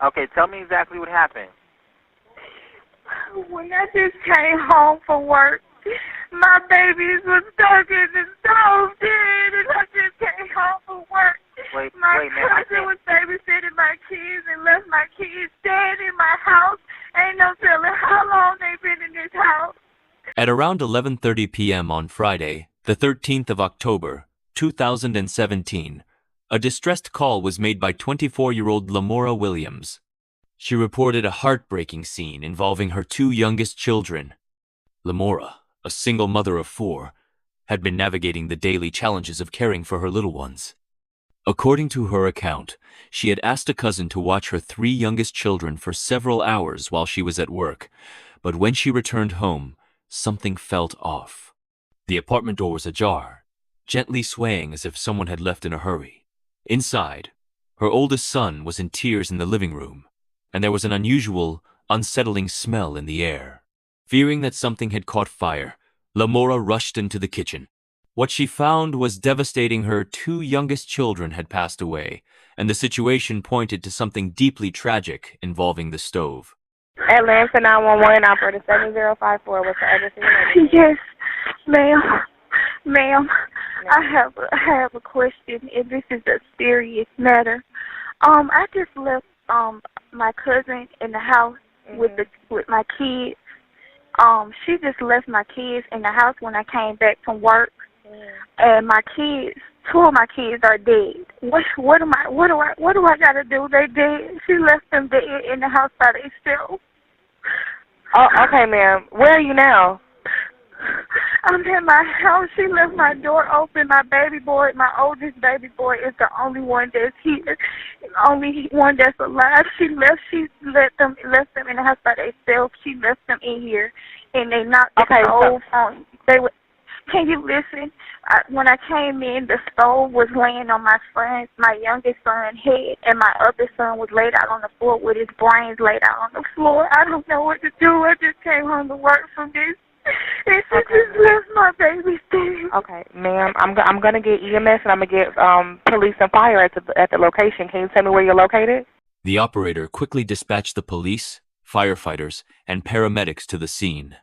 Okay, tell me exactly what happened. When I just came home from work, my babies was stuck in the stove dead, and I just came home from work. My Wait, man. cousin was babysitting my kids and left my kids dead in my house. Ain't no telling how long they've been in this house. At around 11:30 p.m. on Friday, the 13th of October, 2017, a distressed call was made by 24-year-old Lamora Williams. She reported a heartbreaking scene involving her two youngest children. Lamora, a single mother of 4, had been navigating the daily challenges of caring for her little ones. According to her account, she had asked a cousin to watch her 3 youngest children for several hours while she was at work, but when she returned home, something felt off. The apartment door was ajar, gently swaying as if someone had left in a hurry. Inside, her oldest son was in tears in the living room, and there was an unusual, unsettling smell in the air. Fearing that something had caught fire, Lamora rushed into the kitchen. What she found was devastating. Her 2 youngest children had passed away, and the situation pointed to something deeply tragic involving the stove. Atlanta 911, operator 7054. What's the address of your name? Yes, ma'am. Ma'am, I have a question, and this is a serious matter. I just left my cousin in the house with my kids. She just left my kids in the house when I came back from work, and my kids, 2 of my kids are dead. What do I gotta do? They dead. She left them dead in the house by themselves. Oh, okay, ma'am. Where are you now? I'm in my house. She left my door open. My baby boy, my oldest baby boy, is the only one that's here, only one that's alive. She left them in the house by themselves. She left them in here, and they knocked the stove on. Can you listen? When I came in, the stove was laying on my youngest son's head, and my other son was laid out on the floor with his brains laid out on the floor. I don't know what to do. I just came home to work from this. And she just left my baby there. Okay, ma'am, I'm gonna get EMS and I'm gonna get police and fire at the location. Can you tell me where you're located? The operator quickly dispatched the police, firefighters, and paramedics to the scene.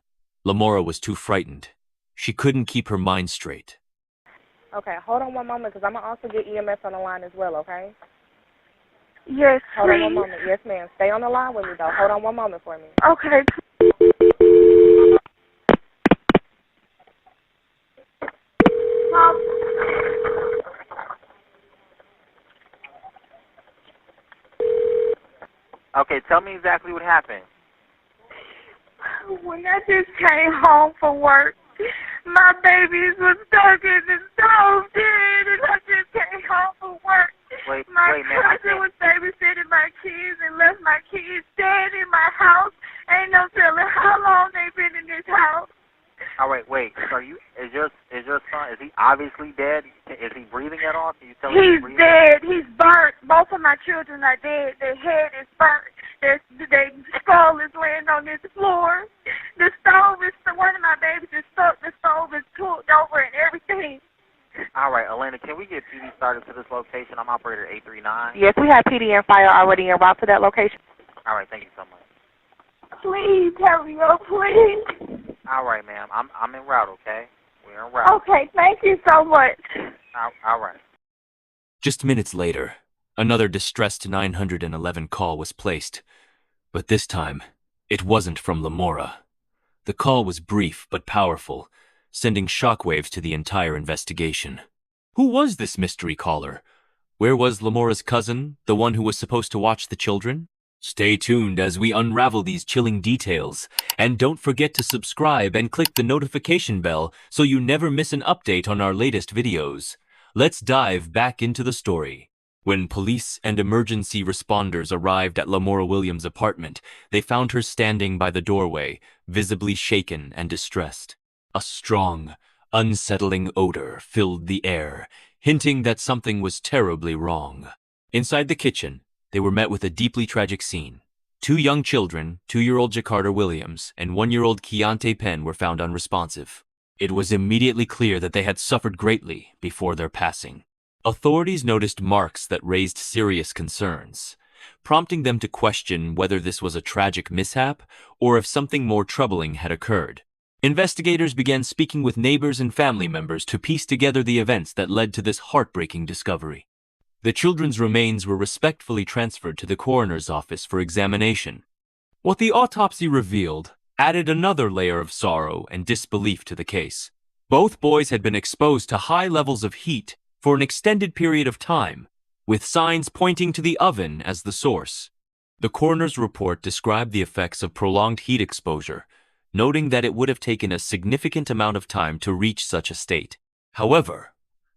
Lamora was too frightened. She couldn't keep her mind straight. Okay, hold on one moment, because I'm gonna also get EMS on the line as well. Okay? Yes, hold on one moment. Yes, ma'am. Stay on the line with me though. Hold on one moment for me. Okay. Okay, tell me exactly what happened. When I just came home from work, my babies was stuck in the stove dead, and I just came home from work. My cousin was babysitting my kids and left my kids dead in my house. Ain't no telling how long they've been in this house. All right, wait. So is your son, is he obviously dead? Is he breathing at all? Can you tell me he's dead. He's burnt. Both of my children are dead. Their head is burnt. Their skull is laying on this floor. The stove is, one of my babies is stuck. The stove is pulled over and everything. All right, Elena, can we get PD started to this location? I'm operator 839. Yes, we have PD and fire already en route to that location. All right, thank you so much. Please hurry up, please. All right, ma'am. I'm en route, okay? We're en route. Okay, thank you so much. All right. Just minutes later, another distressed 911 call was placed. But this time, it wasn't from Lamora. The call was brief but powerful, sending shockwaves to the entire investigation. Who was this mystery caller? Where was Lamora's cousin, the one who was supposed to watch the children? Stay tuned as we unravel these chilling details, and don't forget to subscribe and click the notification bell so you never miss an update on our latest videos. Let's dive back into the story. When police and emergency responders arrived at Lamora Williams' apartment, they found her standing by the doorway, visibly shaken and distressed. A strong, unsettling odor filled the air, hinting that something was terribly wrong. Inside the kitchen, they were met with a deeply tragic scene. 2 young children, 2-year-old Jakarta Williams and 1-year-old Keontae Penn, were found unresponsive. It was immediately clear that they had suffered greatly before their passing. Authorities noticed marks that raised serious concerns. prompting them to question whether this was a tragic mishap or if something more troubling had occurred. Investigators began speaking with neighbors and family members to piece together the events that led to this heartbreaking discovery. The children's remains were respectfully transferred to the coroner's office for examination. What the autopsy revealed added another layer of sorrow and disbelief to the case. Both boys had been exposed to high levels of heat for an extended period of time, with signs pointing to the oven as the source. The coroner's report described the effects of prolonged heat exposure, noting that it would have taken a significant amount of time to reach such a state. However,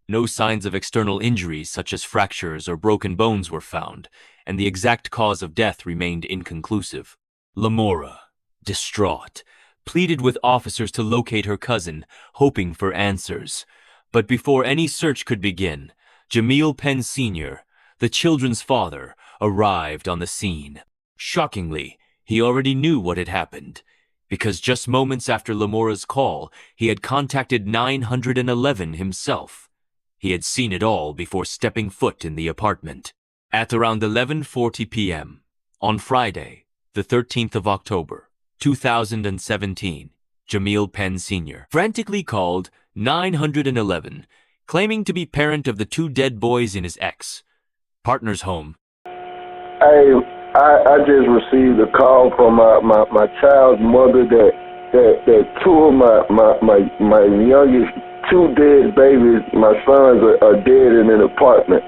no signs of external injuries such as fractures or broken bones were found, and the exact cause of death remained inconclusive. Lamora, distraught, pleaded with officers to locate her cousin, hoping for answers. But before any search could begin, Jamil Penn Sr., the children's father, arrived on the scene. Shockingly, he already knew what had happened, because just moments after Lamora's call, he had contacted 911 himself. He had seen it all before stepping foot in the apartment. At around 11:40 p.m., on Friday, the 13th of October, 2017, Jamil Penn Sr. frantically called 911, claiming to be parent of the two dead boys in his ex-partner's home. Hey, I just received a call from my child's mother that two of my youngest two dead babies, my sons, are dead in an apartment.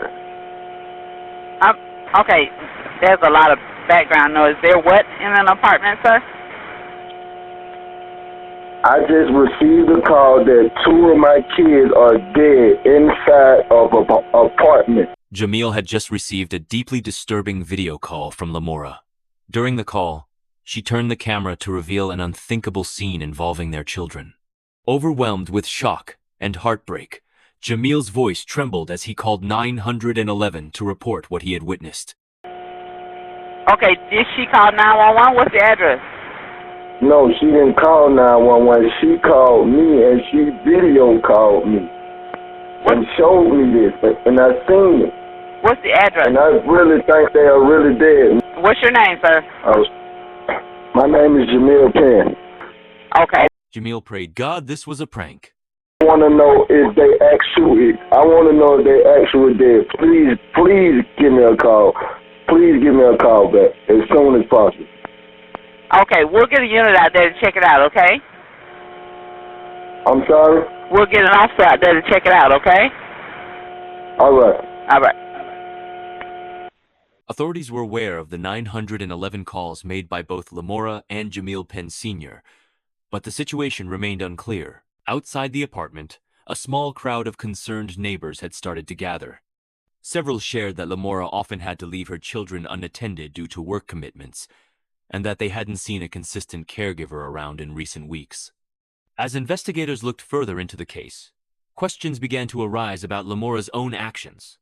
Okay, there's a lot of background noise. There what in an apartment, sir? I just received a call that two of my kids are dead inside of an apartment. Jamil had just received a deeply disturbing video call from Lamora. During the call, she turned the camera to reveal an unthinkable scene involving their children. Overwhelmed with shock and heartbreak, Jamil's voice trembled as he called 911 to report what he had witnessed. Okay, did she call 911? What's the address? No, she didn't call 911. She called me and she video called me and showed me this, and I seen it. What's the address? And I really think they are really dead. What's your name, sir? My name is Jamil Penn. Okay. Jamil prayed, God, this was a prank. I want to know if they actually, dead. Please give me a call. Please give me a call back as soon as possible. Okay, we'll get a unit out there to check it out, okay? I'm sorry? We'll get an officer out there to check it out, okay? All right. All right. Authorities were aware of the 911 calls made by both Lamora and Jamil Penn Sr., but the situation remained unclear. Outside the apartment, a small crowd of concerned neighbors had started to gather. Several shared that Lamora often had to leave her children unattended due to work commitments, and that they hadn't seen a consistent caregiver around in recent weeks. As investigators looked further into the case, questions began to arise about Lamora's own actions.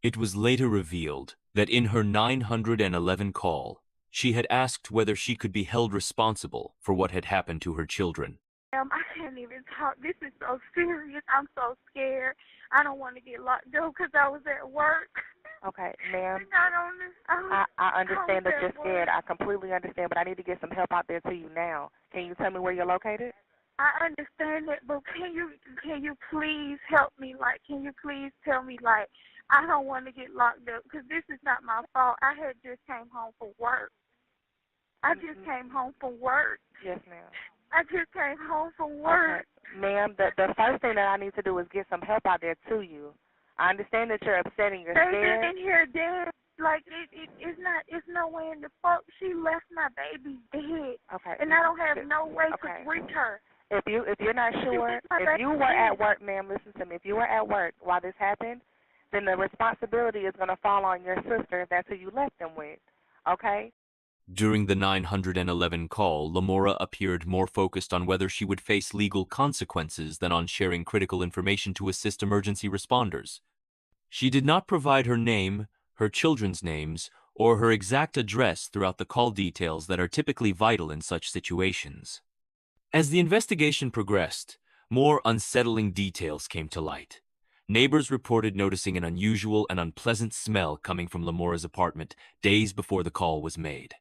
It was later revealed that in her 911 call, she had asked whether she could be held responsible for what had happened to her children. I can't even talk. This is so serious. I'm so scared. I don't want to get locked up because I was at work. Okay, ma'am. I understand that you're scared. I completely understand, but I need to get some help out there to you now. Can you tell me where you're located? I understand it, but can you please help me? Like, can you please tell me, like, I don't want to get locked up because this is not my fault. I had just came home from work. Came home from work. Yes, ma'am. I just came home from work. Okay. Ma'am, the first thing that I need to do is get some help out there to you. I understand that you're upset and you're scared. They in here dead. Like, it's no way in the fuck. She left my baby dead. Okay. And I don't have no way to reach her. If you're not sure, if you were at work, ma'am, listen to me. If you were at work while this happened, then the responsibility is going to fall on your sister if that's who you left them with. Okay? During the 911 call, Lamora appeared more focused on whether she would face legal consequences than on sharing critical information to assist emergency responders. She did not provide her name, her children's names, or her exact address throughout the call details that are typically vital in such situations. As the investigation progressed, more unsettling details came to light. Neighbors reported noticing an unusual and unpleasant smell coming from Lamora's apartment days before the call was made.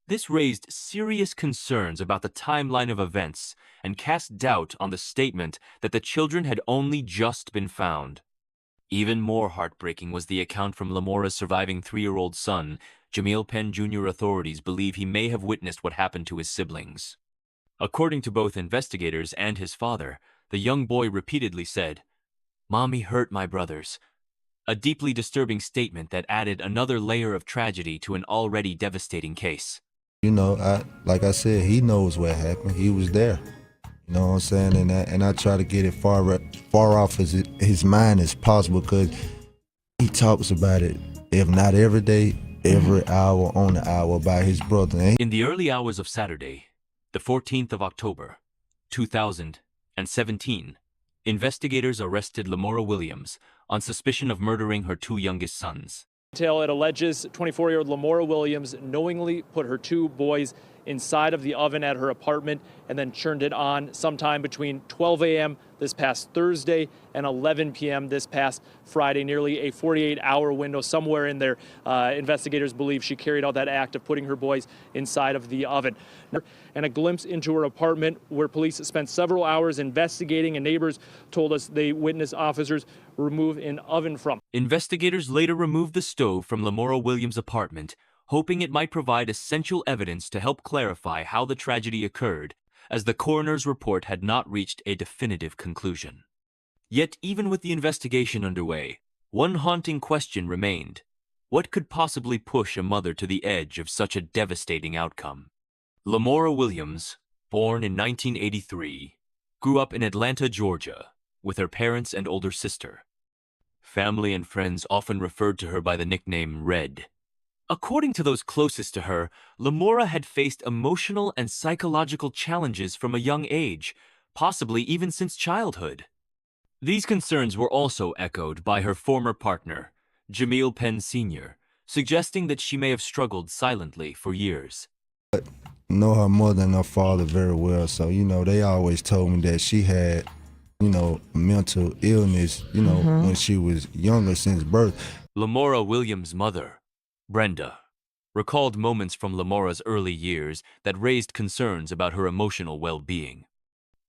This raised serious concerns about the timeline of events and cast doubt on the statement that the children had only just been found. Even more heartbreaking was the account from Lamora's surviving 3-year-old son. Jamil Penn Jr. Authorities believe he may have witnessed what happened to his siblings. According to both investigators and his father, the young boy repeatedly said, "Mommy hurt my brothers," a deeply disturbing statement that added another layer of tragedy to an already devastating case. You know, like I said, he knows what happened. He was there. You know what I'm saying? And I try to get it far off his mind as possible, because he talks about it, if not every day, every hour on the hour, about his brother. In the early hours of Saturday, the 14th of October, 2017, investigators arrested Lamora Williams on suspicion of murdering her 2 youngest sons. It alleges 24-year-old Lamora Williams knowingly put her 2 boys inside of the oven at her apartment and then churned it on sometime between 12 a.m. this past Thursday and 11 p.m. this past Friday, nearly a 48-hour window. Somewhere in there, investigators believe she carried out that act of putting her boys inside of the oven. And a glimpse into her apartment, where police spent several hours investigating, and neighbors told us they witnessed officers remove an oven from. Investigators later removed the stove from Lamora Williams' apartment, hoping it might provide essential evidence to help clarify how the tragedy occurred, as the coroner's report had not reached a definitive conclusion. Yet, even with the investigation underway, one haunting question remained: what could possibly push a mother to the edge of such a devastating outcome? Lamora Williams, born in 1983, grew up in Atlanta, Georgia, with her parents and older sister. Family and friends often referred to her by the nickname Red. According to those closest to her, Lamora had faced emotional and psychological challenges from a young age, possibly even since childhood. These concerns were also echoed by her former partner, Jamil Penn Sr., suggesting that she may have struggled silently for years. Know her mother and her father very well, so, you know, they always told me that she had, you know, mental illness, you know, when she was younger, since birth. Lamora Williams' mother, Brenda, recalled moments from Lamora's early years that raised concerns about her emotional well-being.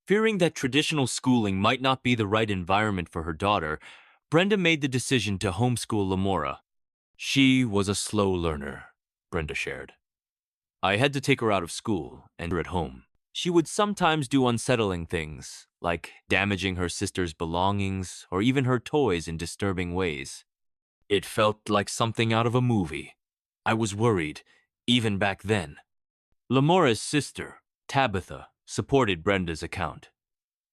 Fearing that traditional schooling might not be the right environment for her daughter, Brenda made the decision to homeschool Lamora. She was a slow learner, Brenda shared. I had to take her out of school and her at home. She would sometimes do unsettling things, like damaging her sister's belongings or even her toys in disturbing ways. It felt like something out of a movie. I was worried, even back then. Lamora's sister, Tabitha, supported Brenda's account.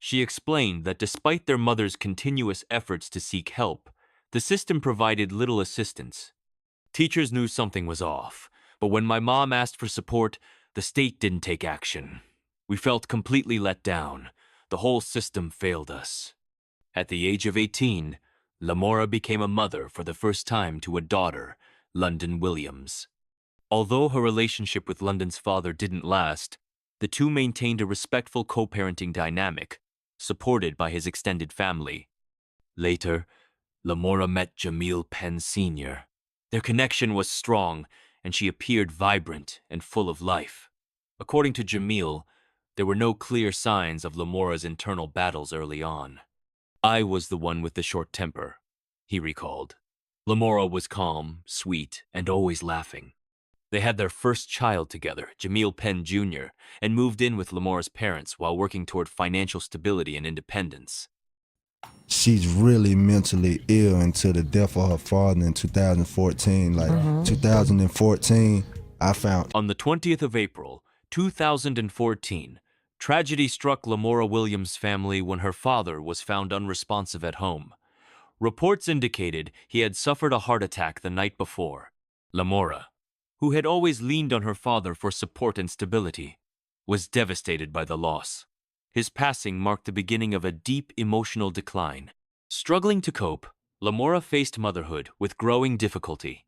She explained that despite their mother's continuous efforts to seek help, the system provided little assistance. Teachers knew something was off, but when my mom asked for support, the state didn't take action. We felt completely let down. The whole system failed us. At the age of 18, Lamora became a mother for the first time to a daughter, London Williams. Although her relationship with London's father didn't last, the two maintained a respectful co-parenting dynamic, supported by his extended family. Later, Lamora met Jamil Penn Sr. Their connection was strong, and she appeared vibrant and full of life. According to Jamil, there were no clear signs of Lamora's internal battles early on. I was the one with the short temper, he recalled. Lamora was calm, sweet, and always laughing. They had their first child together, Jamil Penn Jr., and moved in with Lamora's parents while working toward financial stability and independence. She's really mentally ill until the death of her father in 2014. 2014, I found. On the 20th of April, 2014, tragedy struck Lamora Williams' family when her father was found unresponsive at home. Reports indicated he had suffered a heart attack the night before. Lamora, who had always leaned on her father for support and stability, was devastated by the loss. His passing marked the beginning of a deep emotional decline. Struggling to cope, Lamora faced motherhood with growing difficulty.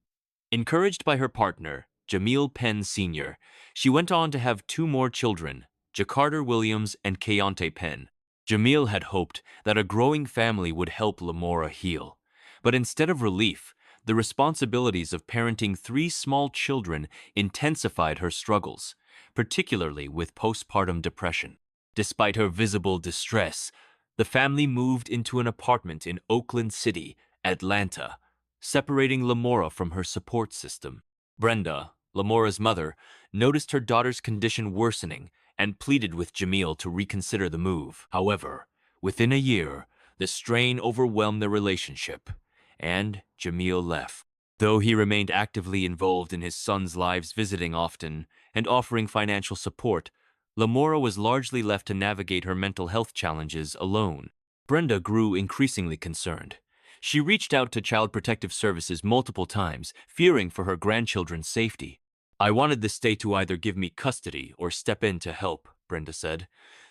Encouraged by her partner, Jamil Penn Sr., she went on to have 2 more children, Jacarter Williams and Keontae Penn. Jamil had hoped that a growing family would help Lamora heal, but instead of relief, the responsibilities of parenting 3 small children intensified her struggles, particularly with postpartum depression. Despite her visible distress, the family moved into an apartment in Oakland City, Atlanta, separating Lamora from her support system. Brenda, Lamora's mother, noticed her daughter's condition worsening and pleaded with Jamil to reconsider the move. However, within a year, the strain overwhelmed their relationship, and Jamil left. Though he remained actively involved in his sons' lives, visiting often and offering financial support, Lamora was largely left to navigate her mental health challenges alone. Brenda grew increasingly concerned. She reached out to Child Protective Services multiple times, fearing for her grandchildren's safety. "I wanted the state to either give me custody or step in to help," Brenda said.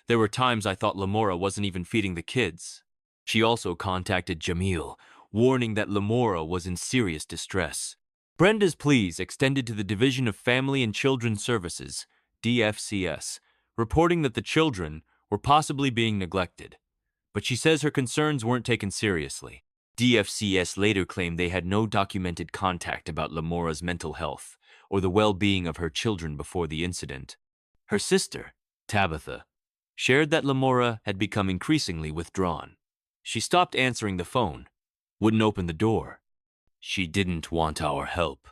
"There were times I thought Lamora wasn't even feeding the kids." She also contacted Jamil, warning that Lamora was in serious distress. Brenda's pleas extended to the Division of Family and Children's Services, DFCS, reporting that the children were possibly being neglected. But she says her concerns weren't taken seriously. DFCS later claimed they had no documented contact about Lamora's mental health or the well-being of her children before the incident. Her sister, Tabitha, shared that Lamora had become increasingly withdrawn. She stopped answering the phone, wouldn't open the door. She didn't want our help.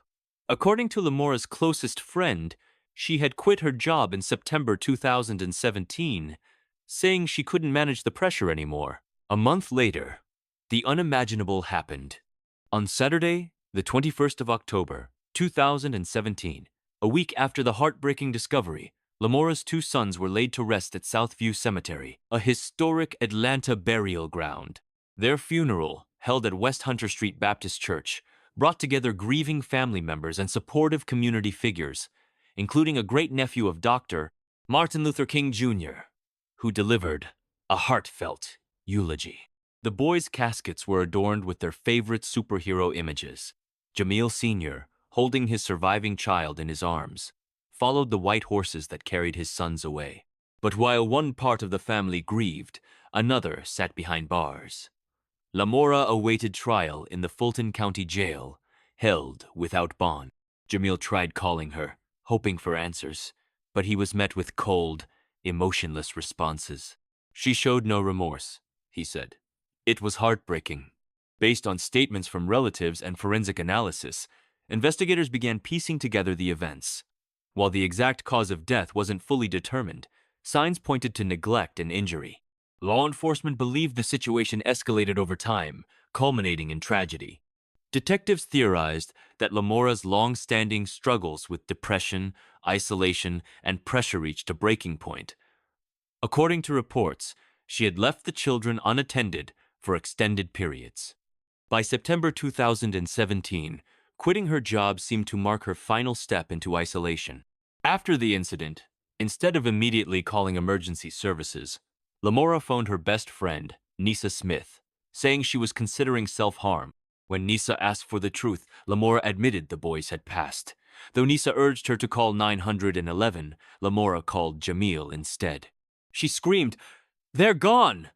According to Lamora's closest friend, she had quit her job in September 2017, saying she couldn't manage the pressure anymore. A month later, the unimaginable happened. On Saturday, the 21st of October, 2017, a week after the heartbreaking discovery, Lamora's 2 sons were laid to rest at Southview Cemetery, a historic Atlanta burial ground. Their funeral, held at West Hunter Street Baptist Church, brought together grieving family members and supportive community figures, including a great-nephew of Dr. Martin Luther King Jr., who delivered a heartfelt eulogy. The boys' caskets were adorned with their favorite superhero images. Jamil Sr., holding his surviving child in his arms, followed the white horses that carried his sons away. But while one part of the family grieved, another sat behind bars. Lamora awaited trial in the Fulton County Jail, held without bond. Jamil tried calling her, hoping for answers, but he was met with cold, emotionless responses. "She showed no remorse," he said. "It was heartbreaking." Based on statements from relatives and forensic analysis, investigators began piecing together the events. While the exact cause of death wasn't fully determined, signs pointed to neglect and injury. Law enforcement believed the situation escalated over time, culminating in tragedy. Detectives theorized that Lamora's long-standing struggles with depression, isolation, and pressure reached a breaking point. According to reports, she had left the children unattended for extended periods. By September 2017, quitting her job seemed to mark her final step into isolation. After the incident, instead of immediately calling emergency services, Lamora phoned her best friend, Nisa Smith, saying she was considering self-harm. When Nisa asked for the truth, Lamora admitted the boys had passed. Though Nisa urged her to call 911, Lamora called Jamil instead. She screamed, "They're gone!"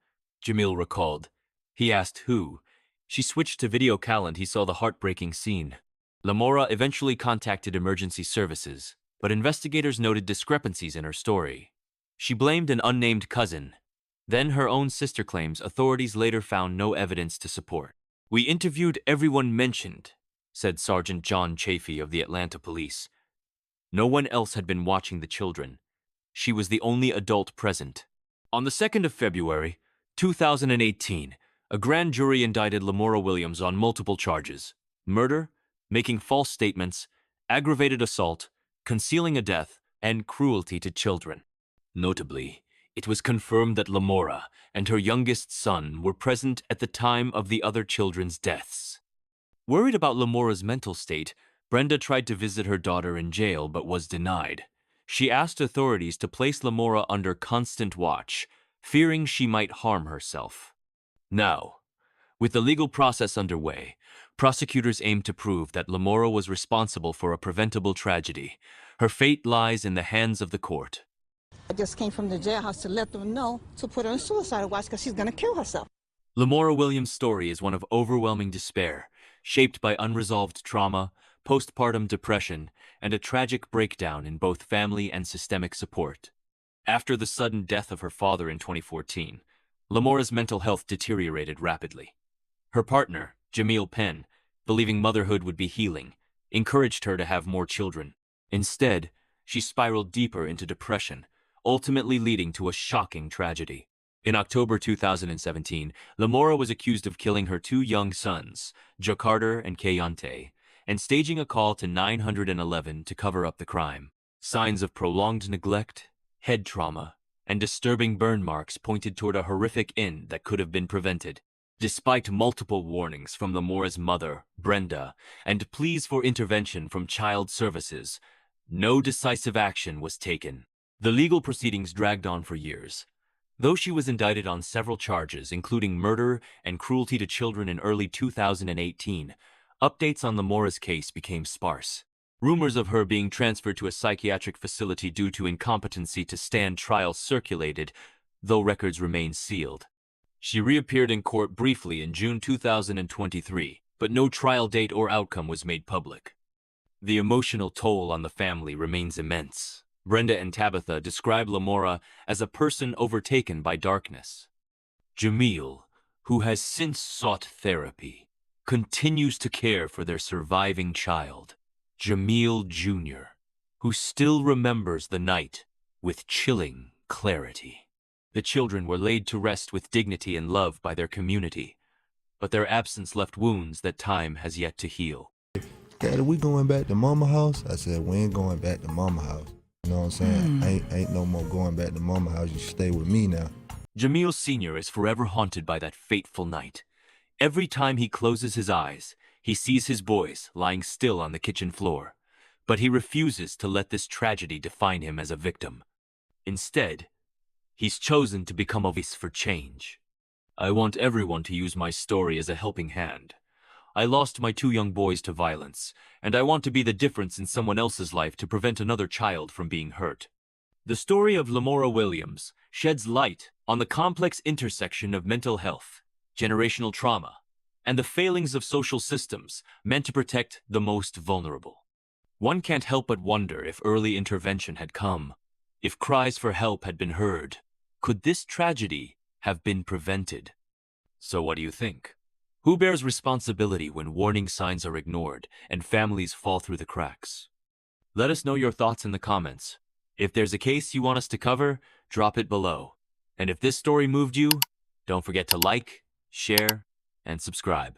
Jamil recalled. He asked who. She switched to video call and he saw the heartbreaking scene. Lamora eventually contacted emergency services, but investigators noted discrepancies in her story. She blamed an unnamed cousin. Then her own sister claims authorities later found no evidence to support. "We interviewed everyone mentioned," said Sergeant John Chafee of the Atlanta Police. "No one else had been watching the children. She was the only adult present." On the 2nd of February, 2018, a grand jury indicted Lamora Williams on multiple charges: murder, making false statements, aggravated assault, concealing a death, and cruelty to children. Notably, it was confirmed that Lamora and her youngest son were present at the time of the other children's deaths. Worried about Lamora's mental state, Brenda tried to visit her daughter in jail but was denied. She asked authorities to place Lamora under constant watch, fearing she might harm herself. Now, with the legal process underway, prosecutors aim to prove that Lamora was responsible for a preventable tragedy. Her fate lies in the hands of the court. I just came from the jailhouse to let them know to put her on suicide watch because she's going to kill herself. Lamora Williams' story is one of overwhelming despair, shaped by unresolved trauma, postpartum depression, and a tragic breakdown in both family and systemic support. After the sudden death of her father in 2014, Lamora's mental health deteriorated rapidly. Her partner, Jamil Penn, believing motherhood would be healing, encouraged her to have more children. Instead, she spiraled deeper into depression, ultimately leading to a shocking tragedy. In October 2017, Lamora was accused of killing her two young sons, Jakarter and Kayante, and staging a call to 911 to cover up the crime. Signs of prolonged neglect, head trauma, and disturbing burn marks pointed toward a horrific end that could have been prevented. Despite multiple warnings from Lamora's mother, Brenda, and pleas for intervention from child services, no decisive action was taken. The legal proceedings dragged on for years. Though she was indicted on several charges, including murder and cruelty to children in early 2018, updates on Lamora's case became sparse. Rumors of her being transferred to a psychiatric facility due to incompetency to stand trial circulated, though records remained sealed. She reappeared in court briefly in June 2023, but no trial date or outcome was made public. The emotional toll on the family remains immense. Brenda and Tabitha describe Lamora as a person overtaken by darkness. Jamil, who has since sought therapy, continues to care for their surviving child, Jamil Jr., who still remembers the night with chilling clarity. The children were laid to rest with dignity and love by their community, but their absence left wounds that time has yet to heal. Daddy, we going back to mama house? I said, we ain't going back to mama house. You know what I'm saying? Ain't no more going back to mama house. You stay with me now. Jamil Sr. is forever haunted by that fateful night. Every time he closes his eyes, he sees his boys lying still on the kitchen floor, but he refuses to let this tragedy define him as a victim. Instead, he's chosen to become a voice for change. I want everyone to use my story as a helping hand. I lost my two young boys to violence, and I want to be the difference in someone else's life to prevent another child from being hurt. The story of Lamora Williams sheds light on the complex intersection of mental health, generational trauma, and the failings of social systems meant to protect the most vulnerable. One can't help but wonder if early intervention had come, if cries for help had been heard. Could this tragedy have been prevented? So what do you think? Who bears responsibility when warning signs are ignored and families fall through the cracks? Let us know your thoughts in the comments. If there's a case you want us to cover, drop it below. And if this story moved you, don't forget to like, share, and subscribe.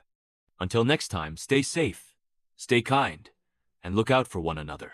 Until next time, stay safe, stay kind, and look out for one another.